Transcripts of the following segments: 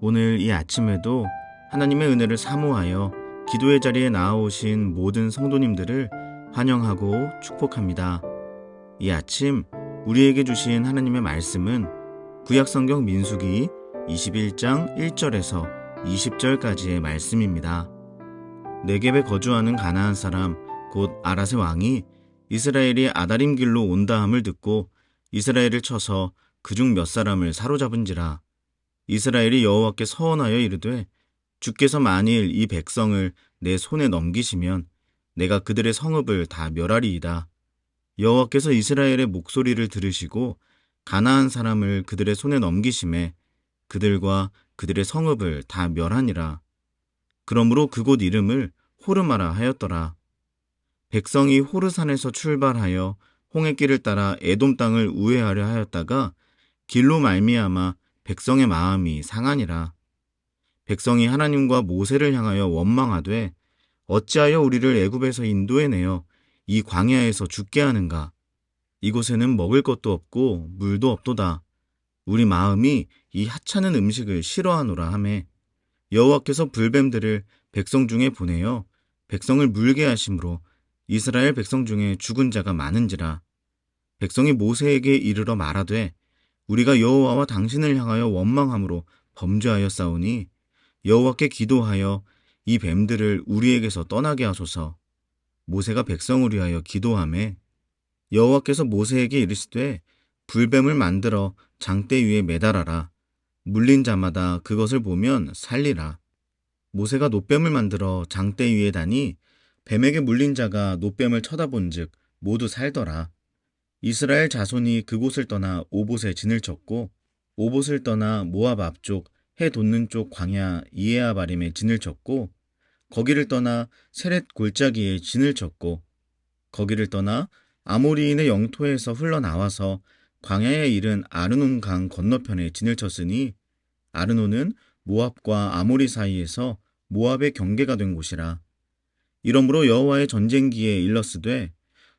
오늘 이 아침에도 하나님의 은혜를 사모하여 기도의 자리에 나아오신 모든 성도님들을 환영하고 축복합니다. 이 아침 우리에게 주신 하나님의 말씀은 구약성경 민수기 21장 1절에서 20절까지의 말씀입니다. 네겝에 거주하는 가나안 사람 곧 아랏의 왕이 이스라엘이 아다림 길로 온다함을 듣고 이스라엘을 쳐서 그중 몇 사람을 사로잡은지라. 이스라엘이 여호와께 서원하여 이르되 주께서 만일 이 백성을 내 손에 넘기시면 내가 그들의 성읍을 다 멸하리이다. 여호와께서 이스라엘의 목소리를 들으시고 가나안 사람을 그들의 손에 넘기심에 그들과 그들의 성읍을 다 멸하니라. 그러므로 그곳 이름을 호르마라 하였더라. 백성이 호르산에서 출발하여 홍해길을 따라 에돔 땅을 우회하려 하였다가 길로 말미암아 백성의 마음이 상하니라. 백성이 하나님과 모세를 향하여 원망하되 어찌하여 우리를 애굽에서 인도해내어 이 광야에서 죽게 하는가? 이곳에는 먹을 것도 없고 물도 없도다. 우리 마음이 이 하찮은 음식을 싫어하노라 하매 여호와께서 불뱀들을 백성 중에 보내어 백성을 물게 하심으로 이스라엘 백성 중에 죽은 자가 많은지라. 백성이 모세에게 이르러 말하되 우리가 여호와와 당신을 향하여 원망함으로 범죄하였사오니 여호와께 기도하여 이 뱀들을 우리에게서 떠나게 하소서. 모세가 백성을 위하여 기도하매 여호와께서 모세에게 이르시되 불뱀을 만들어 장대 위에 매달아라. 물린 자마다 그것을 보면 살리라. 모세가 놋뱀을 만들어 장대 위에 다니 뱀에게 물린 자가 놋뱀을 쳐다본즉 모두 살더라. 이스라엘 자손이 그곳을 떠나 오봇에 진을 쳤고 오봇을 떠나 모압 앞쪽 해 돋는 쪽 광야 이에아바림에 진을 쳤고 거기를 떠나 세렛 골짜기에 진을 쳤고 거기를 떠나 아모리인의 영토에서 흘러나와서 광야에 이른 아르논 강 건너편에 진을 쳤으니 아르논은 모압과 아모리 사이에서 모압의 경계가 된 곳이라. 이러므로 여호와의 전쟁기에 일렀으되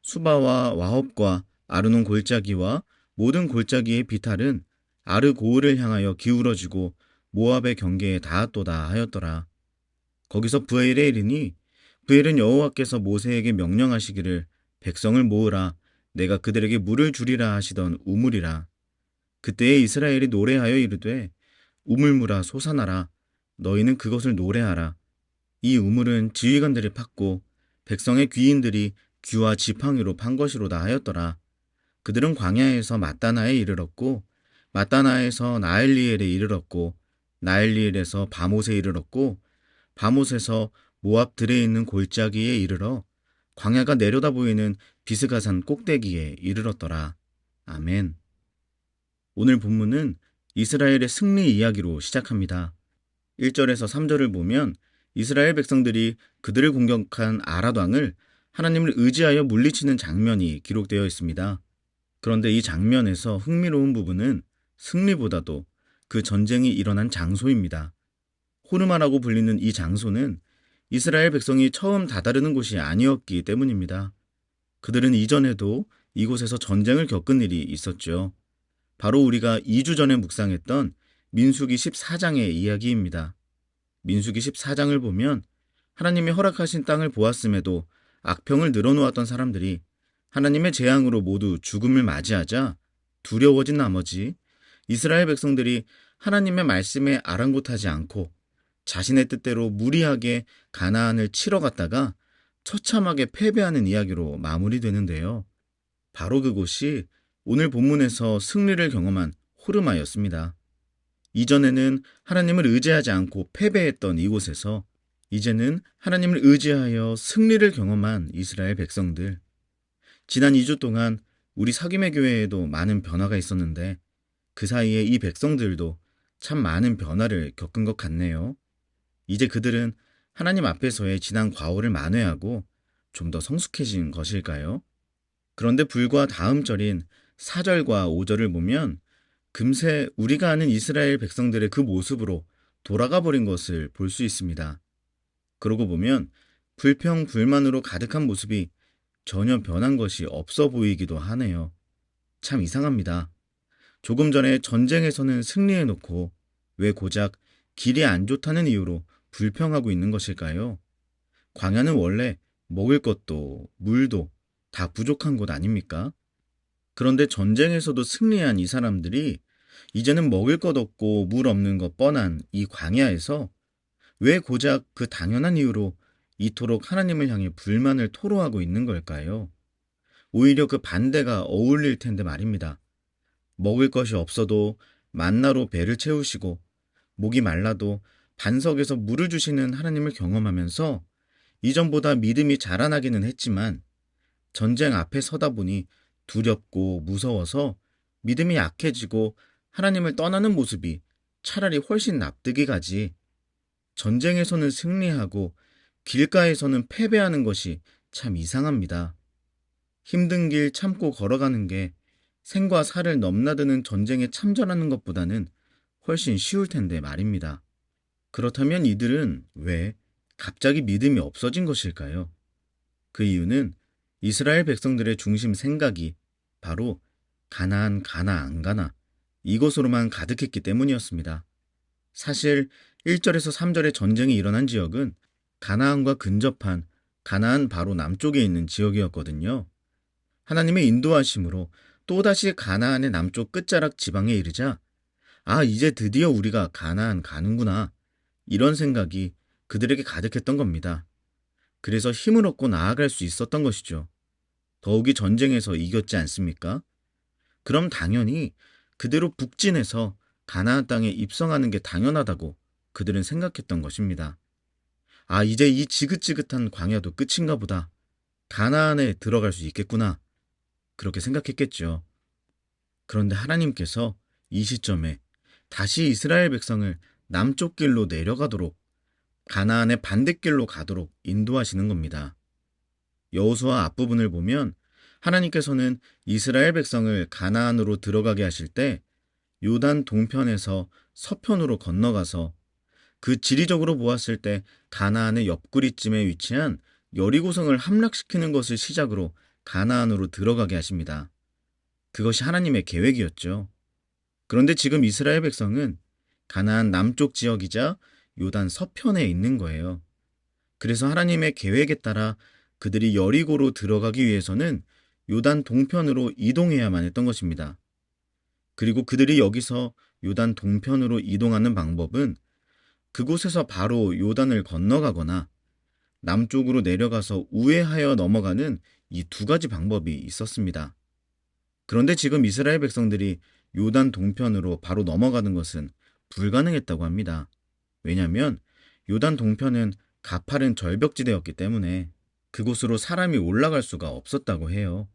수바와 와홉과 아르논 골짜기와 모든 골짜기의 비탈은 아르고을을 향하여 기울어지고 모압의 경계에 닿았도다 하였더라. 거기서 브엘에 이르니 브엘은 여호와께서 모세에게 명령하시기를 백성을 모으라 내가 그들에게 물을 주리라 하시던 우물이라. 그때에 이스라엘이 노래하여 이르되 우물물아 솟아나라 너희는 그것을 노래하라. 이 우물은 지휘관들이 팠고 백성의 귀인들이 귀와 지팡이로 판 것이로다 하였더라. 그들은 광야에서 마따나에 이르렀고 마따나에서 나엘리엘에 이르렀고 나엘리엘에서 바못에 이르렀고 바못에서 모압 들에 있는 골짜기에 이르러 광야가 내려다 보이는 비스가산 꼭대기에 이르렀더라. 아멘. 오늘 본문은 이스라엘의 승리 이야기로 시작합니다. 1절에서 3절을 보면 이스라엘 백성들이 그들을 공격한 아랏 왕을 하나님을 의지하여 물리치는 장면이 기록되어 있습니다. 그런데 이 장면에서 흥미로운 부분은 승리보다도 그 전쟁이 일어난 장소입니다. 호르마라고 불리는 이 장소는 이스라엘 백성이 처음 다다르는 곳이 아니었기 때문입니다. 그들은 이전에도 이곳에서 전쟁을 겪은 일이 있었죠. 바로 우리가 2주 전에 묵상했던 민수기 14장의 이야기입니다. 민수기 14장을 보면 하나님이 허락하신 땅을 보았음에도 악평을 늘어놓았던 사람들이 하나님의 재앙으로 모두 죽음을 맞이하자 두려워진 나머지 이스라엘 백성들이 하나님의 말씀에 아랑곳하지 않고 자신의 뜻대로 무리하게 가나안을 치러 갔다가 처참하게 패배하는 이야기로 마무리되는데요. 바로 그곳이 오늘 본문에서 승리를 경험한 호르마였습니다. 이전에는 하나님을 의지하지 않고 패배했던 이곳에서 이제는 하나님을 의지하여 승리를 경험한 이스라엘 백성들. 지난 2주 동안 우리 사귐의 교회에도 많은 변화가 있었는데 그 사이에 이 백성들도 참 많은 변화를 겪은 것 같네요. 이제 그들은 하나님 앞에서의 지난 과오를 만회하고 좀 더 성숙해진 것일까요? 그런데 불과 다음 절인 4절과 5절을 보면 금세 우리가 아는 이스라엘 백성들의 그 모습으로 돌아가 버린 것을 볼 수 있습니다. 그러고 보면 불평, 불만으로 가득한 모습이 전혀 변한 것이 없어 보이기도 하네요. 참 이상합니다. 조금 전에 전쟁에서는 승리해놓고 왜 고작 길이 안 좋다는 이유로 불평하고 있는 것일까요? 광야는 원래 먹을 것도 물도 다 부족한 곳 아닙니까? 그런데 전쟁에서도 승리한 이 사람들이 이제는 먹을 것 없고 물 없는 것 뻔한 이 광야에서 왜 고작 그 당연한 이유로 이토록 하나님을 향해 불만을 토로하고 있는 걸까요? 오히려 그 반대가 어울릴 텐데 말입니다. 먹을 것이 없어도 만나로 배를 채우시고 목이 말라도 반석에서 물을 주시는 하나님을 경험하면서 이전보다 믿음이 자라나기는 했지만 전쟁 앞에 서다 보니 두렵고 무서워서 믿음이 약해지고 하나님을 떠나는 모습이 차라리 훨씬 납득이 가지. 전쟁에서는 승리하고 길가에서는 패배하는 것이 참 이상합니다. 힘든 길 참고 걸어가는 게 생과 사를 넘나드는 전쟁에 참전하는 것보다는 훨씬 쉬울 텐데 말입니다. 그렇다면 이들은 왜 갑자기 믿음이 없어진 것일까요? 그 이유는 이스라엘 백성들의 중심 생각이 바로 가나안 가나 안 가나 이것으로만 가득했기 때문이었습니다. 사실 1절에서 3절의 전쟁이 일어난 지역은 가나안과 근접한 가나안 바로 남쪽에 있는 지역이었거든요. 하나님의 인도하심으로 또다시 가나안의 남쪽 끝자락 지방에 이르자 이제 드디어 우리가 가나안 가는구나. 이런 생각이 그들에게 가득했던 겁니다. 그래서 힘을 얻고 나아갈 수 있었던 것이죠. 더욱이 전쟁에서 이겼지 않습니까? 그럼 당연히 그대로 북진해서 가나안 땅에 입성하는 게 당연하다고 그들은 생각했던 것입니다. 이제 이 지긋지긋한 광야도 끝인가 보다. 가나안에 들어갈 수 있겠구나. 그렇게 생각했겠죠. 그런데 하나님께서 이 시점에 다시 이스라엘 백성을 남쪽 길로 내려가도록 가나안의 반대길로 가도록 인도하시는 겁니다. 여호수아 앞부분을 보면 하나님께서는 이스라엘 백성을 가나안으로 들어가게 하실 때 요단 동편에서 서편으로 건너가서 그 지리적으로 보았을 때 가나안의 옆구리쯤에 위치한 여리고성을 함락시키는 것을 시작으로 가나안으로 들어가게 하십니다. 그것이 하나님의 계획이었죠. 그런데 지금 이스라엘 백성은 가나안 남쪽 지역이자 요단 서편에 있는 거예요. 그래서 하나님의 계획에 따라 그들이 여리고로 들어가기 위해서는 요단 동편으로 이동해야만 했던 것입니다. 그리고 그들이 여기서 요단 동편으로 이동하는 방법은 그곳에서 바로 요단을 건너가거나 남쪽으로 내려가서 우회하여 넘어가는 이 두 가지 방법이 있었습니다. 그런데 지금 이스라엘 백성들이 요단 동편으로 바로 넘어가는 것은 불가능했다고 합니다. 왜냐하면 요단 동편은 가파른 절벽지대였기 때문에 그곳으로 사람이 올라갈 수가 없었다고 해요.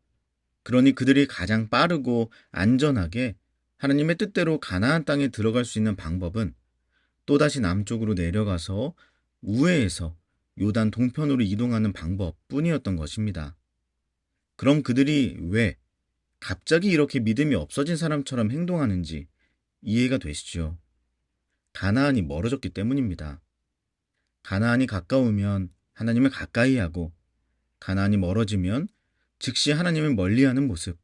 그러니 그들이 가장 빠르고 안전하게 하나님의 뜻대로 가나안 땅에 들어갈 수 있는 방법은 또다시 남쪽으로 내려가서 우회해서 요단 동편으로 이동하는 방법뿐이었던 것입니다. 그럼 그들이 왜 갑자기 이렇게 믿음이 없어진 사람처럼 행동하는지 이해가 되시죠? 가나안이 멀어졌기 때문입니다. 가나안이 가까우면 하나님을 가까이 하고 가나안이 멀어지면 즉시 하나님을 멀리하는 모습.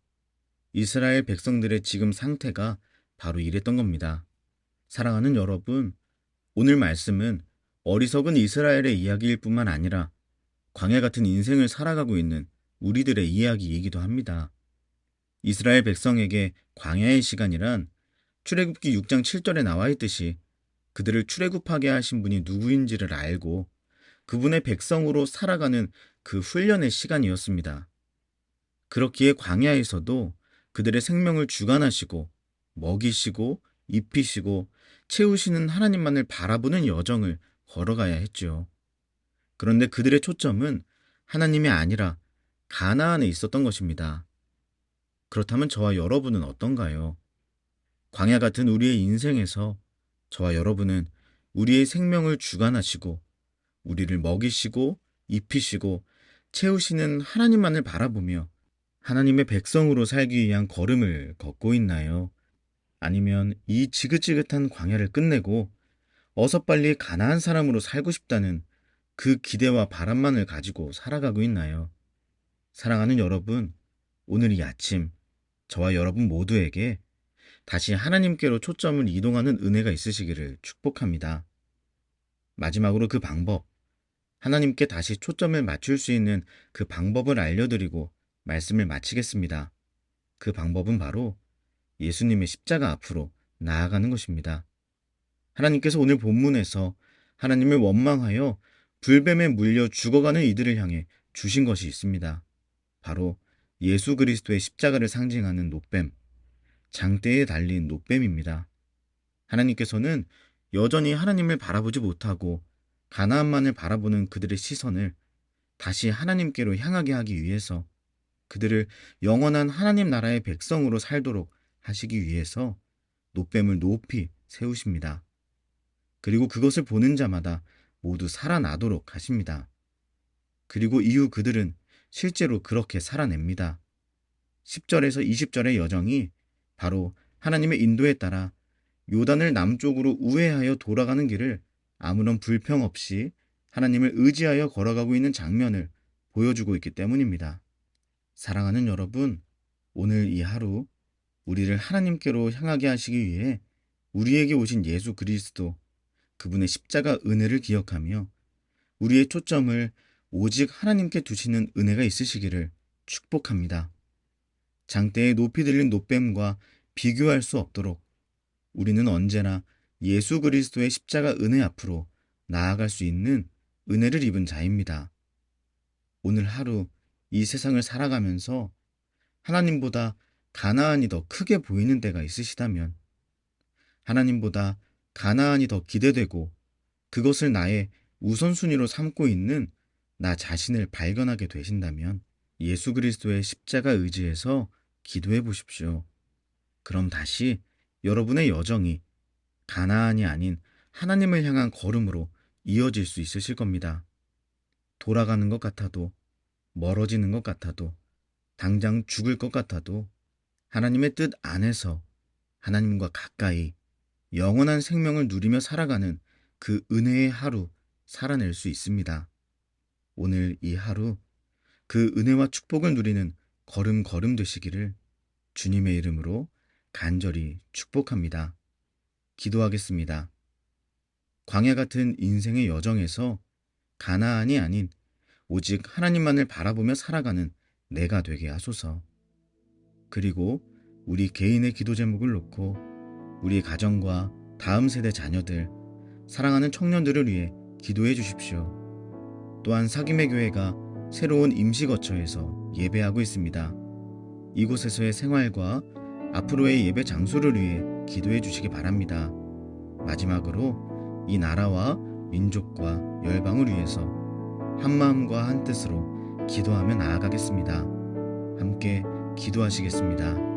이스라엘 백성들의 지금 상태가 바로 이랬던 겁니다. 사랑하는 여러분, 오늘 말씀은 어리석은 이스라엘의 이야기일 뿐만 아니라 광야 같은 인생을 살아가고 있는 우리들의 이야기이기도 합니다. 이스라엘 백성에게 광야의 시간이란 출애굽기 6장 7절에 나와 있듯이 그들을 출애굽하게 하신 분이 누구인지를 알고 그분의 백성으로 살아가는 그 훈련의 시간이었습니다. 그렇기에 광야에서도 그들의 생명을 주관하시고 먹이시고 입히시고 채우시는 하나님만을 바라보는 여정을 걸어가야 했죠. 그런데 그들의 초점은 하나님이 아니라 가나안에 있었던 것입니다. 그렇다면 저와 여러분은 어떤가요? 광야 같은 우리의 인생에서 저와 여러분은 우리의 생명을 주관하시고 우리를 먹이시고 입히시고 채우시는 하나님만을 바라보며 하나님의 백성으로 살기 위한 걸음을 걷고 있나요? 아니면 이 지긋지긋한 광야를 끝내고 어서 빨리 가나안 사람으로 살고 싶다는 그 기대와 바람만을 가지고 살아가고 있나요? 사랑하는 여러분, 오늘 이 아침 저와 여러분 모두에게 다시 하나님께로 초점을 이동하는 은혜가 있으시기를 축복합니다. 마지막으로 그 방법, 하나님께 다시 초점을 맞출 수 있는 그 방법을 알려드리고 말씀을 마치겠습니다. 그 방법은 바로 예수님의 십자가 앞으로 나아가는 것입니다. 하나님께서 오늘 본문에서 하나님을 원망하여 불뱀에 물려 죽어가는 이들을 향해 주신 것이 있습니다. 바로 예수 그리스도의 십자가를 상징하는 놋뱀, 장대에 달린 놋뱀입니다. 하나님께서는 여전히 하나님을 바라보지 못하고 가나안만을 바라보는 그들의 시선을 다시 하나님께로 향하게 하기 위해서, 그들을 영원한 하나님 나라의 백성으로 살도록 하시기 위해서 놋뱀을 높이 세우십니다. 그리고 그것을 보는 자마다 모두 살아나도록 하십니다. 그리고 이후 그들은 실제로 그렇게 살아냅니다. 10절에서 20절의 여정이 바로 하나님의 인도에 따라 요단을 남쪽으로 우회하여 돌아가는 길을 아무런 불평 없이 하나님을 의지하여 걸어가고 있는 장면을 보여주고 있기 때문입니다. 사랑하는 여러분, 오늘 이 하루 우리를 하나님께로 향하게 하시기 위해 우리에게 오신 예수 그리스도, 그분의 십자가 은혜를 기억하며 우리의 초점을 오직 하나님께 두시는 은혜가 있으시기를 축복합니다. 장대에 높이 들린 놋뱀과 비교할 수 없도록 우리는 언제나 예수 그리스도의 십자가 은혜 앞으로 나아갈 수 있는 은혜를 입은 자입니다. 오늘 하루 이 세상을 살아가면서 하나님보다 가나안이 더 크게 보이는 때가 있으시다면, 하나님보다 가나안이 더 기대되고 그것을 나의 우선순위로 삼고 있는 나 자신을 발견하게 되신다면 예수 그리스도의 십자가 의지에서 기도해 보십시오. 그럼 다시 여러분의 여정이 가나안이 아닌 하나님을 향한 걸음으로 이어질 수 있으실 겁니다. 돌아가는 것 같아도, 멀어지는 것 같아도, 당장 죽을 것 같아도 하나님의 뜻 안에서 하나님과 가까이 영원한 생명을 누리며 살아가는 그 은혜의 하루 살아낼 수 있습니다. 오늘 이 하루 그 은혜와 축복을 누리는 걸음걸음 되시기를 주님의 이름으로 간절히 축복합니다. 기도하겠습니다. 광야 같은 인생의 여정에서 가나안이 아닌 오직 하나님만을 바라보며 살아가는 내가 되게 하소서. 그리고 우리 개인의 기도 제목을 놓고 우리 가정과 다음 세대 자녀들, 사랑하는 청년들을 위해 기도해 주십시오. 또한 사김의 교회가 새로운 임시거처에서 예배하고 있습니다. 이곳에서의 생활과 앞으로의 예배 장소를 위해 기도해 주시기 바랍니다. 마지막으로 이 나라와 민족과 열방을 위해서 한마음과 한뜻으로 기도하며 나아가겠습니다. 함께 기도하시겠습니다.